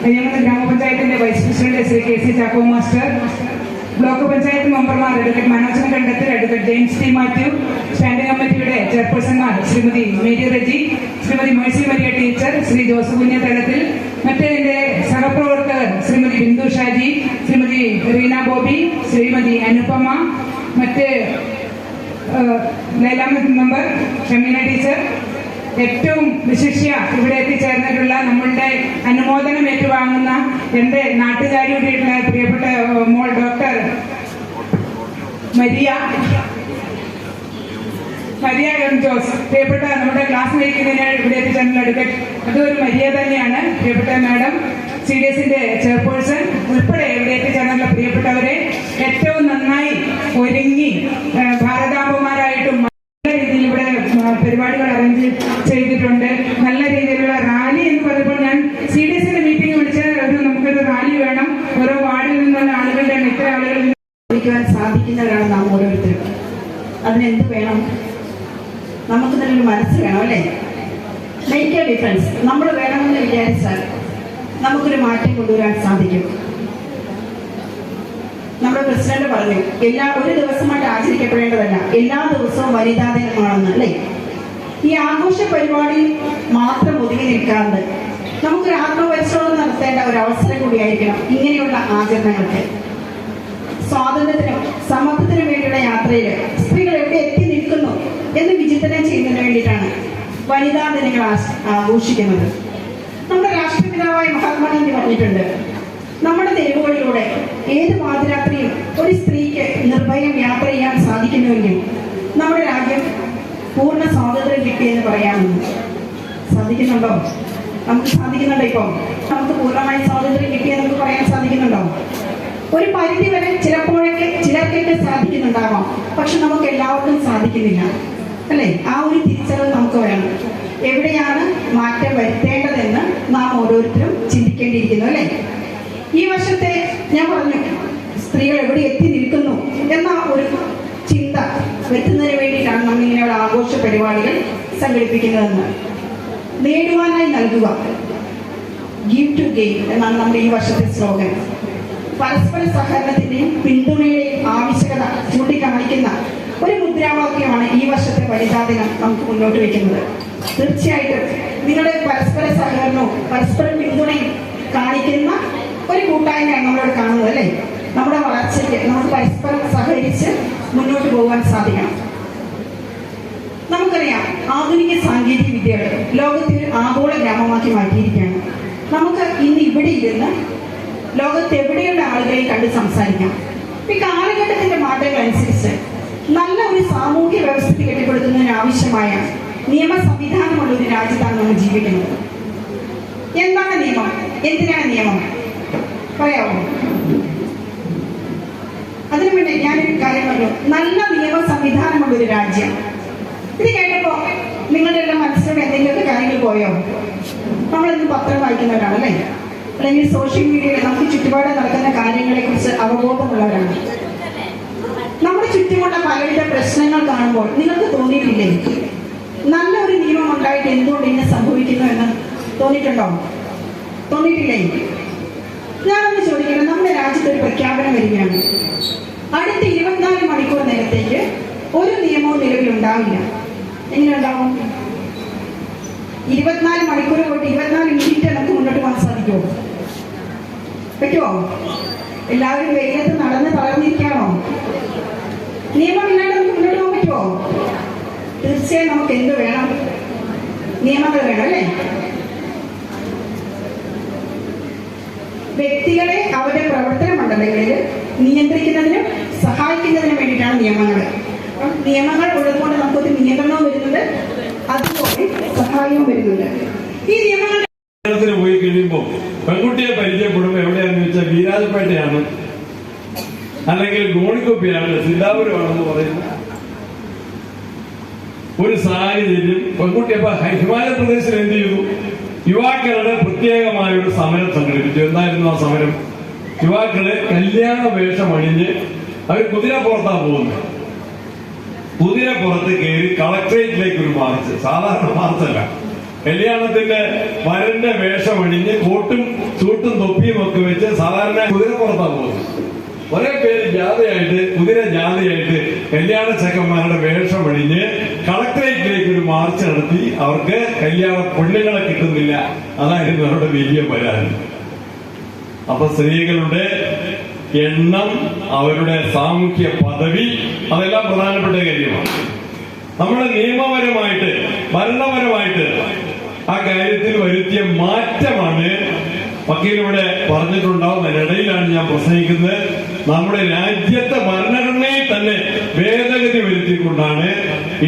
ഞങ്ങളുടെ ഗ്രാമപഞ്ചായത്തിന്റെ vice president Shri K C Chacko master, block panchayat മെമ്പർമാർ advocate Manojan Kandathil, advocate James T Mathew, standing കമ്മിറ്റിയുടെ ചെയർപേഴ്സൺമാർ ശ്രീമതി മേരി റെജി, ശ്രീമതി മേഴ്സി മരിയ ടീച്ചർ, ശ്രീ ജോസഫ് കുഞ്ഞത്തടത്തിൽ, മറ്റെന്റെ സഹപ്രവർത്തകർ ശ്രീമതി ബിന്ദു ഷാജി, ശ്രീമതി റീന ബോബി, ശ്രീമതി അനുപമ, മറ്റ് ലൈലാമത്ത് മെമ്പർ ഷമീന ടീച്ചർ, ഏറ്റവും വിശിഷ്യ ഇവിടെ എത്തിച്ചേർന്നിട്ടുള്ള നമ്മളുടെ അനുമോദനം ഏറ്റുവാങ്ങുന്ന എന്റെ നാട്ടുകാരിയുടെ പ്രിയപ്പെട്ട മോൾ ഡോക്ടർ മരിയ എം ജോസ്, പ്രിയപ്പെട്ട നമ്മുടെ ക്ലാസ് നയിക്കുന്നതിന് ഇവിടെ എത്തിച്ചേർന്നുള്ള അഡ്വക്കേറ്റ്, അതൊരു മരിയ തന്നെയാണ്. പ്രിയപ്പെട്ട മാഡം, CDSന്റെ ചെയർപേഴ്സൺ ഉൾപ്പെടെ ഇവിടെ എത്തിച്ചേർന്നുള്ള പ്രിയപ്പെട്ടവരെ, ഏറ്റവും നന്നായി ഒരുങ്ങി ഭാരതാംബമാരായിട്ടും നല്ല രീതിയിൽ ഇവിടെ പരിപാടികൾ അറേഞ്ച് ചെയ്തിട്ടുണ്ട്. നല്ല രീതിയിലുള്ള റാലി എന്ന് പറയുമ്പോൾ ഞാൻ CDSന്റെ മീറ്റിംഗ് വിളിച്ച് നമുക്കൊരു റാലി വേണം, ഓരോ വാർഡിൽ നിന്നുള്ള ആളുകളുടെ ഇത്ര ആളുകളിൽ വിളിക്കുവാൻ സാധിക്കുന്നവരാണ് നാം ഓരോരുത്തരും. അതിനെന്ത് വേണം? നമുക്ക് നല്ലൊരു മനസ്സ് വേണം, അല്ലേ? Make A difference. നമ്മൾ വേണമെന്ന് വിചാരിച്ചാൽ നമുക്കൊരു മാറ്റം കൊണ്ടുവരാൻ സാധിക്കും. നമ്മുടെ പ്രസിഡന്റ് പറഞ്ഞു, ഒരു ദിവസമായിട്ട് ആചരിക്കപ്പെടേണ്ടതല്ല, എല്ലാ ദിവസവും വനിതാ ദിനമാണെന്ന്, അല്ലേ? ഈ ആഘോഷ പരിപാടി മാത്രം ഒതുങ്ങി നിൽക്കാതെ നമുക്കൊരു ആത്മപരിശോധന നടത്തേണ്ട ഒരു അവസരം കൂടിയായിരിക്കണം ഇങ്ങനെയുള്ള ആചരണങ്ങൾക്ക്. സ്വാതന്ത്ര്യത്തിനും സമത്വത്തിനും വേണ്ടിയുള്ള യാത്രയിൽ സ്ത്രീകൾ എവിടെ എത്തി നിൽക്കുന്നു എന്ന് വിചിന്തനം ചെയ്യുന്നതിന് വേണ്ടിയിട്ടാണ് വനിതാ ദിനങ്ങൾ ആഘോഷിക്കുന്നത്. നമ്മുടെ രാഷ്ട്രപിതാവായ മഹാത്മാഗാന്ധി പറഞ്ഞിട്ടുണ്ട്, നമ്മുടെ തെരുവുകളിലൂടെ ഏത് പാതിരാത്രിയും ഒരു സ്ത്രീക്ക് നിർഭയം യാത്ര ചെയ്യാൻ സാധിക്കുന്നുവെങ്കിൽ നമ്മുടെ രാജ്യം പൂർണ്ണ സ്വാതന്ത്ര്യം കിട്ടിയെന്ന് പറയാമെന്ന്. സാധിക്കുന്നുണ്ടോ? നമുക്ക് സാധിക്കുന്നുണ്ടോ? ഇപ്പം നമുക്ക് പൂർണ്ണമായി സ്വാതന്ത്ര്യം കിട്ടിയെന്ന് നമുക്ക് പറയാൻ സാധിക്കുന്നുണ്ടോ? ഒരു പരിധി വരെ ചിലർക്കൊക്കെ സാധിക്കുന്നുണ്ടാവാം, പക്ഷെ നമുക്ക് എല്ലാവർക്കും സാധിക്കുന്നില്ല, അല്ലേ? ആ ഒരു തിരിച്ചറിവ് നമുക്ക് വേണം. എവിടെയാണ് മാറ്റം വരുത്തേണ്ടതെന്ന് നാം ഓരോരുത്തരും ചിന്തിക്കേണ്ടിയിരിക്കുന്നു, അല്ലേ? ഈ വർഷത്തെ ഞാൻ പറഞ്ഞു, സ്ത്രീകൾ എവിടെ എത്തി നിൽക്കുന്നു എന്ന ഒരു ചിന്ത വരുത്തുന്നതിന് വേണ്ടിയിട്ടാണ് നമ്മൾ ഇങ്ങനെയുള്ള ആഘോഷ പരിപാടികൾ സംഘടിപ്പിക്കുന്നതെന്ന്. നേടുവാനായി നൽകുക, ഗീവ് ടു ഗെയിൻ എന്നാണ് നമ്മുടെ ഈ വർഷത്തെ സ്ലോഗൻ. പരസ്പര സഹകരണത്തിന്റെയും പിന്തുണയുടെയും ആവശ്യകത ചൂണ്ടിക്കാണിക്കുന്ന ഒരു മുദ്രാവാക്യമാണ് ഈ വർഷത്തെ വനിതാ ദിനം നമുക്ക് മുന്നോട്ട് വയ്ക്കുന്നത്. തീർച്ചയായിട്ടും നിങ്ങളുടെ പരസ്പര സഹകരണവും പരസ്പര പിന്തുണയും കാണിക്കുന്ന ഒരു കൂട്ടായ്മയാണ് നമ്മളിവിടെ കാണുന്നത്, അല്ലേ? നമ്മുടെ വളർച്ചയ്ക്ക് നമുക്ക് പരസ്പരം സഹകരിച്ച് മുന്നോട്ട് പോകാൻ സാധിക്കണം. നമുക്കറിയാം, ആധുനിക സാങ്കേതിക വിദ്യകൾ ലോകത്തെ ഒരു ആഗോള ഗ്രാമമാക്കി മാറ്റിയിരിക്കുകയാണ്. നമുക്ക് ഇന്ന് ഇവിടെ ഇരുന്ന് ലോകത്തെവിടെയുള്ള ആളുകളെ കണ്ട് സംസാരിക്കാം. ഈ കാലഘട്ടത്തിന്റെ മാറ്റങ്ങൾ അനുസരിച്ച് നല്ല ഒരു സാമൂഹ്യ വ്യവസ്ഥ കെട്ടിപ്പടുക്കുന്നതിന് ആവശ്യമായ നിയമ സംവിധാനമുള്ള ഒരു രാജ്യത്താണ് നമ്മൾ ജീവിക്കുന്നത്. എന്താണ് നിയമം? എന്തിനാണ് നിയമം? പറയാമോ? അതിനു വേണ്ടി ഞാനൊരു കാര്യം പറഞ്ഞു, നല്ല നിയമ സംവിധാനമുള്ള ഒരു രാജ്യം. ഇത് കേട്ടപ്പോ നിങ്ങളുടെ എല്ലാം മനസ്സിലൂടെ എന്തെങ്കിലുമൊക്കെ കാര്യങ്ങൾ പോയോ? നമ്മളിന്ന് പത്രം വായിക്കുന്നവരാണ്, അല്ലേ? അല്ലെങ്കിൽ സോഷ്യൽ മീഡിയയിൽ നമുക്ക് ചുറ്റുപാട് നടക്കുന്ന കാര്യങ്ങളെ കുറിച്ച് അവബോധമുള്ളവരാണ്. നമ്മുടെ ചുറ്റുമുള്ള പലവിധ പ്രശ്നങ്ങൾ കാണുമ്പോൾ നിങ്ങൾക്ക് തോന്നിയിട്ടില്ലേ, നല്ലൊരു നിയമം ഉണ്ടായിട്ട് എന്തുകൊണ്ട് ഇങ്ങനെ സംഭവിക്കുന്നു എന്ന് തോന്നിയിട്ടുണ്ടോ? തോന്നിയിട്ടില്ലേ? ഞാനൊന്ന് ചോദിക്കട്ടെ, നമ്മുടെ രാജ്യത്ത് ഒരു പ്രഖ്യാപനം വരികയാണ്, അടുത്ത 24 മണിക്കൂർ നേരത്തേക്ക് ഒരു നിയമവും നിലവിലുണ്ടാവില്ല. എങ്ങനെ ഉണ്ടാവും? 24 മണിക്കൂർ പോയിട്ട് 24 മിനിറ്റ് നമുക്ക് മുന്നോട്ട് പോകാൻ സാധിക്കുമോ? പറ്റുമോ? എല്ലാവരും വെയിലത്ത് നടന്ന് തളർന്നിരിക്കാണോ? നിയമമില്ലാണ്ട് നമുക്ക് മുന്നോട്ട് പോകാൻ പറ്റുമോ? തീർച്ചയായും നമുക്ക് എന്ത് വേണം? നിയമങ്ങൾ വേണം, അല്ലേ? വ്യക്തികളെ അവരുടെ പ്രവർത്തന മണ്ഡലങ്ങളിൽ നിയന്ത്രിക്കുന്നതിനും സഹായിക്കുന്നതിനും വേണ്ടിയിട്ടാണ് നിയമങ്ങൾ. നിയമങ്ങൾ ഉള്ളതുകൊണ്ട് നമുക്കൊരു നിയന്ത്രണവും വരുന്നുണ്ട്, അതുപോലെ സഹായവും വരുന്നുണ്ട്. ഈ നിയമങ്ങൾ പോയി കഴിയുമ്പോൾ പെൺകുട്ടിയെ പരിചയപ്പെടുമ്പോൾ എവിടെയാണെന്ന് വെച്ചാൽ വീരാജപേട്ടയാണ്, അല്ലെങ്കിൽ ഗോണിക്കൊപ്പിയാണ്, സിദ്ധാപുരമാണെന്ന് പറയുന്ന ഒരു സാഹചര്യം. പെൺകുട്ടി അപ്പൊ ഹിമാചൽ പ്രദേശിൽ എന്ത് ചെയ്തു? യുവാക്കളുടെ പ്രത്യേകമായ ഒരു സമരം സംഘടിപ്പിച്ചു. എന്തായിരുന്നു ആ സമരം? യുവാക്കളെ കല്യാണ വേഷം അണിഞ്ഞ് അവർ കുതിരപ്പുറത്താണ് പോകുന്നത്. കുതിരപ്പുറത്ത് കയറി കളക്ട്രേറ്റിലേക്ക് ഒരു മാർച്ച്, സാധാരണ മാർച്ചല്ല, കല്യാണത്തിന്റെ വരന്റെ വേഷമണിഞ്ഞ് കോട്ടും ചൂട്ടും തൊപ്പിയും ഒക്കെ വെച്ച് സാധാരണ കുതിരപ്പുറത്താണ് പോകുന്നത്. കുറെ പേര് ജാഥയായിട്ട് കുതിര ജാഥയായിട്ട് കല്യാണ ചെക്കന്മാരുടെ വേഷമണിഞ്ഞ് കളക്ടറേറ്റിലേക്ക് ഒരു മാർച്ച് നടത്തി. അവർക്ക് കല്യാണ പെണ്ണുങ്ങളെ കിട്ടുന്നില്ല, അതായിരുന്നു അവരുടെ വലിയ പരാതി. അപ്പൊ സ്ത്രീകളുടെ എണ്ണം, അവരുടെ സാമൂഹ്യ പദവി, അതെല്ലാം പ്രധാനപ്പെട്ട കാര്യമാണ്. നമ്മൾ നിയമപരമായിട്ട് ഭരണപരമായിട്ട് ആ കാര്യത്തിൽ വരുത്തിയ മാറ്റമാണ് വക്കീലിവിടെ പറഞ്ഞിട്ടുണ്ടാവും. അതിനിടയിലാണ് ഞാൻ പ്രസംഗിക്കുന്നത്. നമ്മുടെ രാജ്യത്തെ ഭരണഘടനയിൽ തന്നെ ഭേദഗതി വരുത്തിക്കൊണ്ടാണ്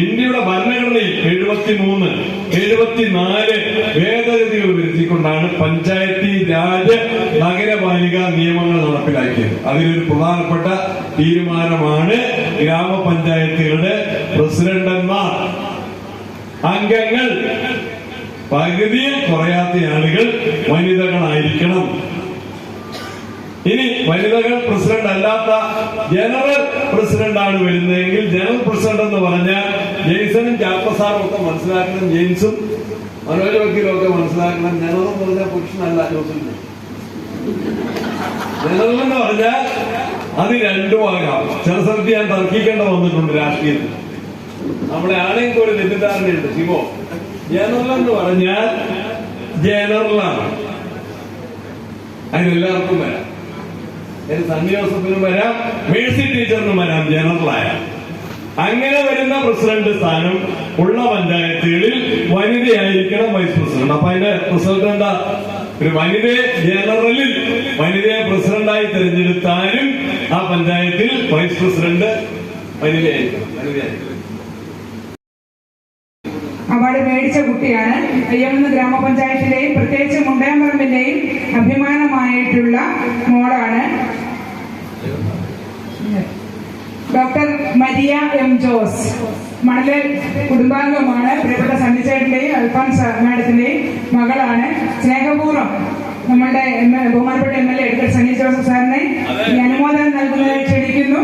ഇന്ത്യയുടെ ഭരണഘടനയിൽ 73, 74 ഭേദഗതികൾ വരുത്തിക്കൊണ്ടാണ് പഞ്ചായത്തി രാജ് നഗരപാലിക നിയമങ്ങൾ നടപ്പിലാക്കിയത്. അതിലൊരു പ്രധാനപ്പെട്ട തീരുമാനമാണ് ഗ്രാമപഞ്ചായത്തുകളുടെ പ്രസിഡന്റന്മാർ, അംഗങ്ങൾ പകുതിയിൽ കുറയാത്ത ആളുകൾ വനിതകളായിരിക്കണം. ഇനി വനിതകൾ പ്രസിഡന്റ് അല്ലാത്ത ജനറൽ പ്രസിഡന്റാണ് വരുന്നതെങ്കിൽ ജനറൽ പ്രസിഡന്റ് എന്ന് പറഞ്ഞാൽ ജെയ്സനും ചാപ്പസാറും ഒക്കെ മനസ്സിലാക്കണം, ജെയിംസും മനോജ് വക്കീലും ഒക്കെ മനസ്സിലാക്കണം. ജനറൽ എന്ന് പറഞ്ഞാൽ പുരുഷനല്ല, ജോസഫ്. ജനറൽ എന്ന് പറഞ്ഞാൽ അത് രണ്ടും ആകാം. ചില സ്ഥലത്ത് ഞാൻ തർക്കിക്കേണ്ട വന്നിട്ടുണ്ട് രാഷ്ട്രീയത്തിൽ. നമ്മുടെ ആണെങ്കിൽ ഒരു തെറ്റിദ്ധാരണയുണ്ട്. ശിവോ, ജനറൽ എന്ന് പറഞ്ഞാൽ ജനറലാണ്, അതിനെല്ലാവർക്കും വരാം. സണ്ണി ജോസഫിനും വരാം, മേഴ്സി ടീച്ചറിനും വരാം ജനറലായ. അങ്ങനെ വരുന്ന പ്രസിഡന്റ് സ്ഥാനം ഉള്ള പഞ്ചായത്തുകളിൽ വനിതയായിരിക്കണം വൈസ് പ്രസിഡന്റ്. അപ്പൊ അതിന്റെ റിസൾട്ട് എന്താ? ഒരു വനിതയെ ജനറലിൽ വനിതയെ പ്രസിഡന്റായി തിരഞ്ഞെടുത്താലും ആ പഞ്ചായത്തിൽ വൈസ് പ്രസിഡന്റ് വനിതയായിരിക്കണം. അവാർഡ് മേടിച്ച കുട്ടിയാണ്. അയ്യമ്പലം ഗ്രാമപഞ്ചായത്തിലെയും പ്രത്യേകിച്ച് മുണ്ടയാമ്പറമ്പിന്റെയും അഭിമാനമായിട്ടുള്ള മോളാണ് ഡോക്ടർ മരിയ എം ജോസ്. മണലെ കുടുംബാംഗമാണ്. പ്രിയപ്പെട്ട സണ്ണിച്ചേട്ടന്റെയും അൽഫാൻസ് മാഡത്തിന്റെയും മകളാണ്. സ്നേഹപൂർവ്വം നമ്മളുടെ ബഹുമാനപ്പെട്ട MLA അഡ്വക്കേറ്റ് സണ്ണി ജോസഫ് സാറിനെ ഈ അനുമോദനം നൽകുന്നതായി ക്ഷണിക്കുന്നു.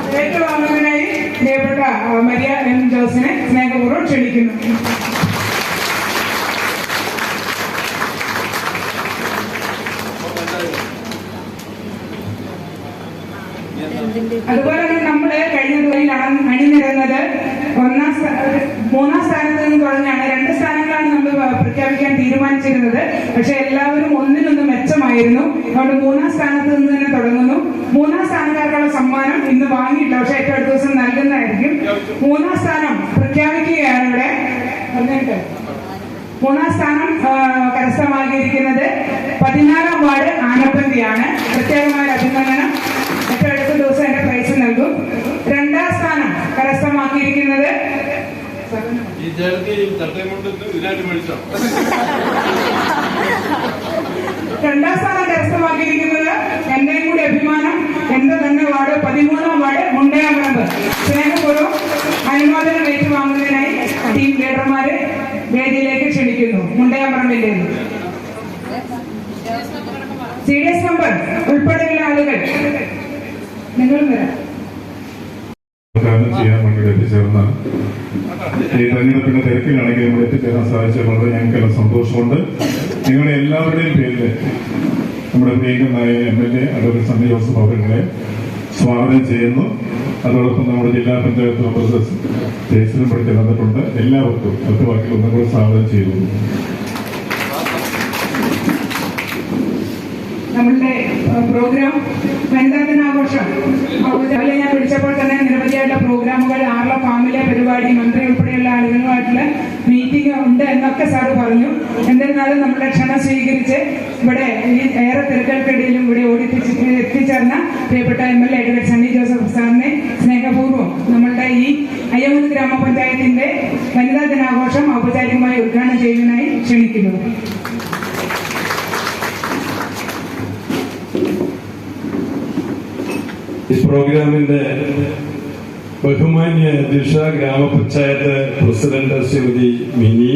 ഏറ്റുവാങ്ങുന്നതിനായി പ്രിയപ്പെട്ട മരിയ എം ജോസിനെ സ്നേഹപൂർവ്വം ക്ഷണിക്കുന്നു. അതുപോലെ തന്നെ നമ്മള് കഴിഞ്ഞ തൊഴിലാണ് അണിനിരുന്നത്. 3ാം സ്ഥാനത്ത് നിന്ന് തുടങ്ങിയാണ്. 2 സ്ഥാനങ്ങളാണ് നമ്മൾ പ്രഖ്യാപിക്കാൻ തീരുമാനിച്ചിരുന്നത്. പക്ഷെ എല്ലാവരും ഒന്നിനൊന്ന് മെച്ചമായിരുന്നു. അതുകൊണ്ട് 3ാം സ്ഥാനത്ത് നിന്ന് തന്നെ തുടങ്ങുന്നു. 3ാം സ്ഥാനക്കാർക്കുള്ള സമ്മാനം ഇന്ന് വാങ്ങിയില്ല, പക്ഷെ ഏറ്റവും അടുത്ത ദിവസം നൽകുന്നതായിരിക്കും. 3ാം സ്ഥാനം പ്രഖ്യാപിക്കുകയാണ് ഇവിടെ. 3ാം സ്ഥാനം കരസ്ഥമാക്കിയിരിക്കുന്നത് 14ാം വാർഡ് ആനപ്പന്തിയാണ്. പ്രത്യേകമായ അഭിനന്ദനം. ഏറ്റവും അടുത്ത ദിവസം എന്റെ പ്രൈസ് നൽകും. 2ാം സ്ഥാനം കരസ്ഥമാക്കിയിരിക്കുന്നത് 2ാം സ്ഥാനം കരസ്ഥമാക്കിയിരിക്കുന്നത് എന്റെയും കൂടി അഭിമാനം, എന്റെ തന്നെ വാർഡ് 13ാം വാർഡ് മുണ്ടയാമ്പറമ്പ്. സ്നേഹപൂർവ്വം അനുമോദനം ഏറ്റുവാങ്ങുന്നതിനായി ടീം ലീഡർമാരെ വേദിയിലേക്ക് ക്ഷണിക്കുന്നു. മുണ്ടയാമ്പറമ്പിന്റെ CDS മെമ്പർ ഉൾപ്പെടെയുള്ള ആളുകൾ നിങ്ങളും വരാം. ചെയ്യാൻ വേണ്ടി എത്തിച്ചേർന്ന ഈ തെരഞ്ഞെടുപ്പിന്റെ തിരക്കിലാണെങ്കിൽ നമ്മൾ എത്തിച്ചേരാൻ സാധിച്ചത് വളരെ ഞങ്ങൾക്കെല്ലാം സന്തോഷമുണ്ട്. നിങ്ങളുടെ എല്ലാവരുടെയും പേരിൽ നമ്മുടെ പ്രിയങ്കരനായ MLA അഡ്വക്കേറ്റ് സണ്ണി ജോസഫ് അവരെ സ്വാഗതം ചെയ്യുന്നു. അതോടൊപ്പം നമ്മുടെ ജില്ലാ പഞ്ചായത്ത് മെമ്പർ ജയസിനും പഠിച്ച് വന്നിട്ടുണ്ട്. എല്ലാവർക്കും ഒറ്റ വാക്കിൽ ഒന്നും കൂടെ സ്വാഗതം ചെയ്തു. നമ്മളുടെ പ്രോഗ്രാം വനിതാ ദിനാഘോഷം രാവിലെ ഞാൻ വിളിച്ചപ്പോൾ തന്നെ നിരവധിയായിട്ടുള്ള പ്രോഗ്രാമുകൾ, ആർല ഫാമിലെ പരിപാടി, മന്ത്രി ഉൾപ്പെടെയുള്ള ആളുകളുമായിട്ടുള്ള മീറ്റിംഗ് ഉണ്ട് എന്നൊക്കെ സാറ് പറഞ്ഞു. എന്നിരുന്നാലും നമ്മുടെ ക്ഷണം സ്വീകരിച്ച് ഇവിടെ ഈ ഏറെ തിരക്കുകൾക്കിടയിലും ഇവിടെ എത്തിച്ചേർന്ന പ്രിയപ്പെട്ട MLA അഡ്വക്കേറ്റ് സണ്ണി ജോസഫ് സാറിനെ സ്നേഹപൂർവ്വം നമ്മളുടെ ഈ അയ്യമ്പലം ഗ്രാമപഞ്ചായത്തിന്റെ വനിതാ ദിനാഘോഷം ഔപചാരികമായി ഉദ്ഘാടനം ചെയ്യുന്നതിനായി ക്ഷണിക്കുന്നു. ഈ പ്രോഗ്രാമിന്റെ ബഹുമാന്യ അധ്യക്ഷ ഗ്രാമപഞ്ചായത്ത് പ്രസിഡന്റ് ശ്രീമതി മിനി,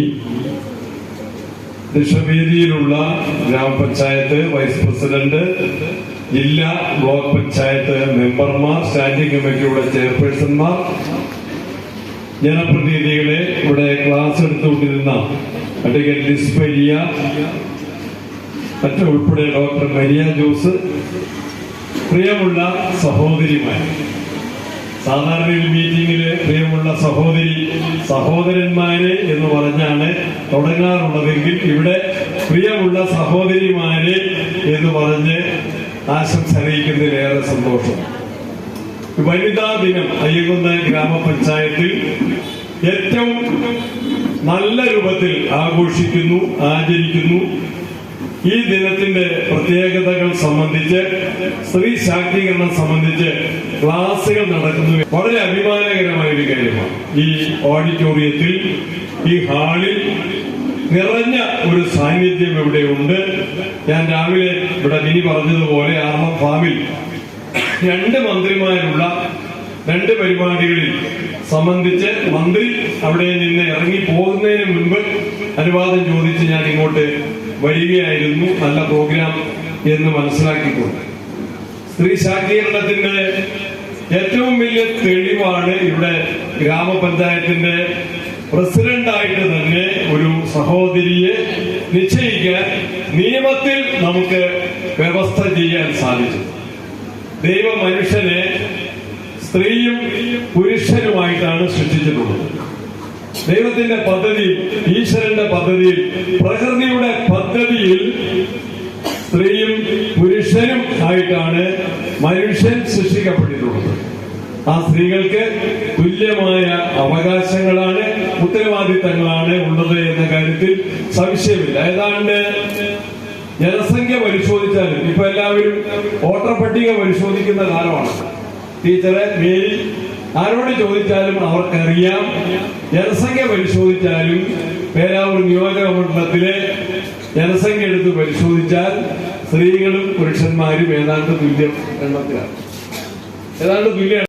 അധ്യക്ഷവേദിയിലുള്ള ഗ്രാമപഞ്ചായത്ത് വൈസ് പ്രസിഡന്റ് ജില്ലാ ബ്ലോക്ക് പഞ്ചായത്ത് മെമ്പർമാർ, സ്റ്റാൻഡിംഗ് കമ്മിറ്റിയുടെ ചെയർപേഴ്സൺമാർ, ജനപ്രതിനിധികളെ, ഇവിടെ ക്ലാസ് എടുത്തുകൊണ്ടിരുന്ന അഡ്വക്കേറ്റ് ലിസ്ബരിയ, ഉൾപ്പെടെ ഡോക്ടർ മരിയ ജോസ്, പ്രിയമുള്ള സഹോദരിമാർ, സാധാരണ ഒരു മീറ്റിംഗില് പ്രിയമുള്ള സഹോദരന്മാരെ എന്ന് പറഞ്ഞാണ് തുടങ്ങാറുള്ളതെങ്കിൽ ഇവിടെ പ്രിയമുള്ള സഹോദരിമാരെ എന്ന് പറഞ്ഞ് ആശംസ അറിയിക്കുന്നതിലേറെ സന്തോഷം. വനിതാ ദിനം അയ്യകുന്ന് ഗ്രാമപഞ്ചായത്തിൽ ഏറ്റവും നല്ല രൂപത്തിൽ ആഘോഷിക്കുന്നു, ആചരിക്കുന്നു. ഈ ദിനത്തിന്റെ പ്രത്യേകതകൾ സംബന്ധിച്ച്, സ്ത്രീ ശാക്തീകരണം സംബന്ധിച്ച് ക്ലാസുകൾ നടക്കുന്നത് വളരെ അഭിമാനകരമായ ഒരു കാര്യമാണ്. ഈ ഓഡിറ്റോറിയത്തിൽ, ഈ ഹാളിൽ നിറഞ്ഞ ഒരു സാന്നിധ്യം ഇവിടെ ഉണ്ട്. ഞാൻ രാവിലെ ഇവിടെ മിനി പറഞ്ഞതുപോലെ ആർമം ഫാമിൽ 2 മന്ത്രിമാരുള്ള 2 പരിപാടികളിൽ സംബന്ധിച്ച് മന്ത്രി അവിടെ നിന്ന് ഇറങ്ങി പോകുന്നതിന് മുൻപ് അനുവാദം ചോദിച്ച് ഞാൻ ഇങ്ങോട്ട് വരികയായിരുന്നു. നല്ല പ്രോഗ്രാം എന്ന് മനസ്സിലാക്കിക്കൊണ്ട് സ്ത്രീ ശാക്തീകരണത്തിന്റെ ഏറ്റവും വലിയ തെളിവാണ് ഇവിടെ ഗ്രാമപഞ്ചായത്തിന്റെ പ്രസിഡന്റായിട്ട് തന്നെ ഒരു സഹോദരിയെ നിശ്ചയിക്കാൻ നിയമത്തിൽ നമുക്ക് വ്യവസ്ഥ ചെയ്യാൻ സാധിച്ചു. ദൈവ മനുഷ്യനെ സ്ത്രീയും പുരുഷനുമായിട്ടാണ് സൃഷ്ടിച്ചിട്ടുള്ളത്. ദൈവത്തിന്റെ പദ്ധതിയിൽ, ഈശ്വരന്റെ പദ്ധതിയിൽ, പ്രകൃതിയുടെ പദ്ധതിയിൽ സ്ത്രീയും പുരുഷനും ആയിട്ടാണ് മനുഷ്യൻ സൃഷ്ടിക്കപ്പെട്ടിട്ടുള്ളത്. ആ സ്ത്രീകൾക്ക് തുല്യമായ അവകാശങ്ങളാണ്, ഉത്തരവാദിത്തങ്ങളാണ് ഉള്ളത് എന്ന കാര്യത്തിൽ സംശയമില്ല. ഏതാണ്ട് ജനസംഖ്യ പരിശോധിച്ചാലും ഇപ്പൊ എല്ലാവരും വോട്ടർ പട്ടിക പരിശോധിക്കുന്ന കാലമാണ്. ടീച്ചറെ, മേരി, ആരോട് ചോദിച്ചാലും അവർക്കറിയാം. ജനസംഖ്യ പരിശോധിച്ചാലും പേരാവൂർ നിയോജക മണ്ഡലത്തിലെ ജനസംഖ്യ എടുത്ത് പരിശോധിച്ചാൽ സ്ത്രീകളും പുരുഷന്മാരും ഏതാണ്ട് തുല്യം എണ്ണത്തിലാണ്, ഏതാണ്ട് തുല്യ